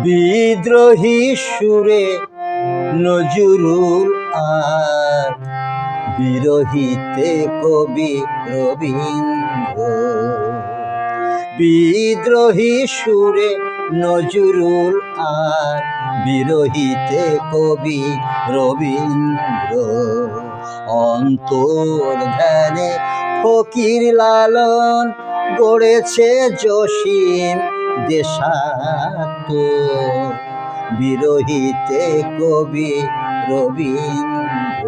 বিদ্রোহী সুরে নজরুল আর বিরহিতে কবি রবীন্দ্র। বিদ্রোহী সুরে নজরুল আর বিরহিতে কবি রবীন্দ্র। অন্তর ধ্যানে ফকির লালন গড়েছে জসীম দেশাত্ম, বিরহিতে কবি রবীন্দ্র।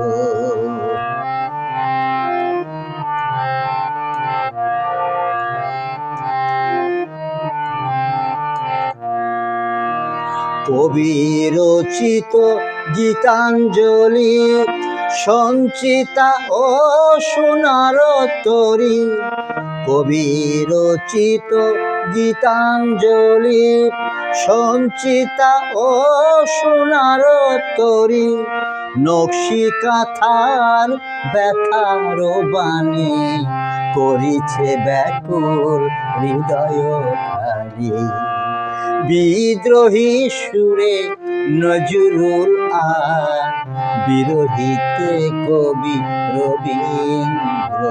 কবি রচিত গীতাঞ্জলি সঞ্চিতা ও সোনার তরী। কবি রচিত গীতাঞ্জলি সঞ্চিতা ও সোনার তরী। নকশি কাঁথার ব্যথার বাণী করিছে ব্যাকুল হৃদয় খালি। বিদ্রোহী সুরে নজরুল আর বিরহিতে কবি রবীন্দ্র।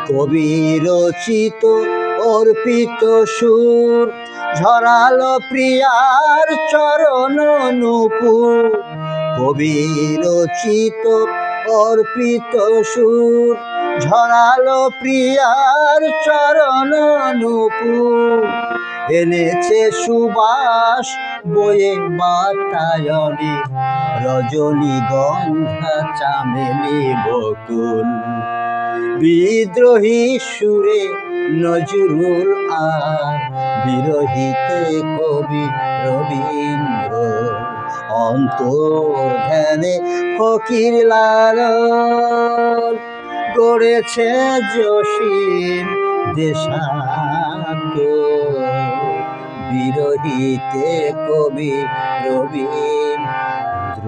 কবি রচিত অর্পিত সুর ঝরালো প্রিয়ার চরণ নূপুর। কবি রচিত অর্পিত সুর ঝরালো প্রিয়ার চরণ নূপুর। এনেছে সুবাস বয়ে বাতায়নে রজনীগন্ধা চামেলি বকুল। বিদ্রোহী সুরে নজরুল আর বিরহিতে কবি রবীন্দ্র। অন্তর ধ্যানে ফকির লালন গড়েছে জসীম দেশাত্ম, বিরহিতে কবি রবীন্দ্র।